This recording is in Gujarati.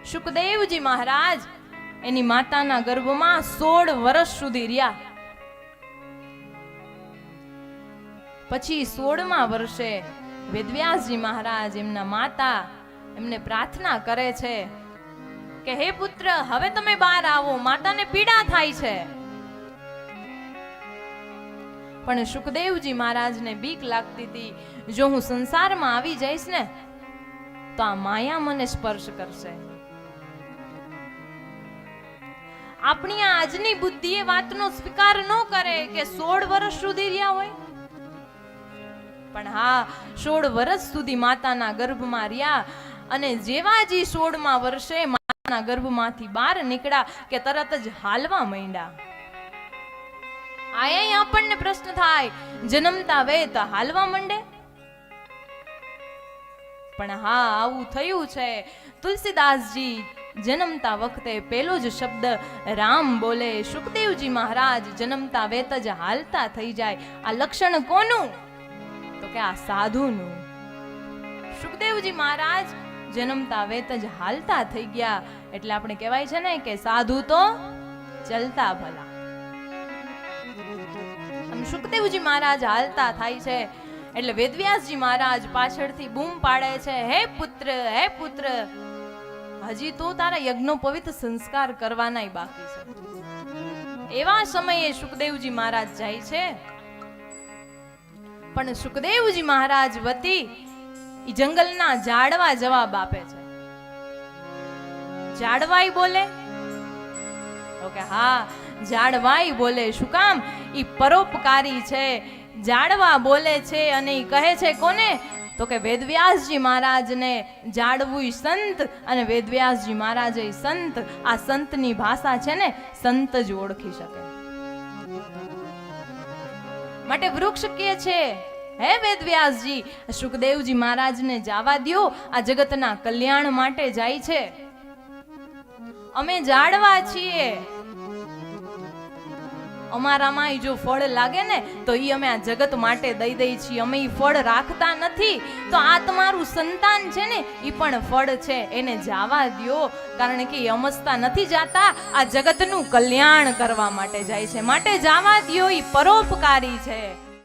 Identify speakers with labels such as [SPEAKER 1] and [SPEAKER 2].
[SPEAKER 1] સુખદેવજી મહારાજ એની માતાના ગર્ભમાં 16 વર્ષ સુધી રહ્યા. પછી 16મા વર્ષે વેદવ્યાસજી મહારાજ એમના માતા એમને પ્રાર્થના કરે છે કે હે પુત્ર, હવે તમે બહાર આવો, માતાને પીડા થાય છે. પણ સુખદેવજી મહારાજને બીક લાગતી હતી, જો હું સંસારમાં આવી જઈશ ને તો આ માયા મને સ્પર્શ કરશે. આપણી આજની બુદ્ધિ એ વાતનો સ્વીકાર ન કરે કે 16 વર્ષ સુધી રહ્યા હોય. પણ હા, 16 વર્ષ સુધી માતાના ગર્ભમાં રહ્યા અને જેવા જ 16મા વર્ષે માતાના ગર્ભમાંથી બહાર નીકળ્યા કે તરત જ હાલવા માંડ્યા. આયા આપણને પ્રશ્ન થાય, જન્મતા વેત હાલવા માંડે? પણ હા, આવું થયું છે. તુલસીદાસજી જન્મતા વખતે પેલો જ શબ્દ રામ બોલે. સુખદેવજી મહારાજ જન્મતા વેત જ હાલતા થઈ જાય. આ લક્ષણ કોનું? તો કે આ સાધુનું. સુખદેવજી મહારાજ જન્મતા વેત જ હાલતા થઈ ગયા. એટલે આપણે કહેવાય છે ને કે સાધુ તો ચલતા ભલા. સુખદેવજી મહારાજ હાલતા થાય છે એટલે વેદવ્યાસજી મહારાજ પાછળથી બૂમ પાડે છે, હે પુત્ર, હે પુત્ર, હજી તો તારા યજ્ઞોપવિત સંસ્કાર કરવાના બાકી છે. એવા સમયે સુખદેવજી મહારાજ જાય છે. પણ સુખદેવજી મહારાજ વતી ઈ જંગલના ઝાડવા જવાબ આપે છે. ઝાડવાઈ બોલે? ઓકે, હા, ઝાડવાઈ બોલે. શું કામ? ઈ પરોપકારી છે. ઝાડવા બોલે છે અને ઈ કહે છે કોને? તો કે વેદવ્યાસજી મહારાજને. ઝાડવું સંત અને વેદવ્યાસજી મહારાજ સંત. આ સંતની ભાષા છે ને સંત જ ઓળખી શકે. માટે વૃક્ષ કહે છે, હે વેદવ્યાસજી, સુખદેવજી મહારાજને જવા દ્યો, આ જગતના કલ્યાણ માટે જાય છે. અમે ઝાડવા છીએ, અમારામાં જો ફળ લાગે ને તો ઈ અમે આ જગત માટે દઈ દઈ છીએ. અમે ઈ ફળ રાખતા નથી. તો આ તમારું સંતાન છે ને ઈ પણ ફળ છે, એને જવા દ્યો. કારણ કે ઈ અમસ્તા નથી જાતા, આ જગતનું કલ્યાણ કરવા માટે જાય છે. માટે જવા દ્યો, ઈ પરોપકારી છે.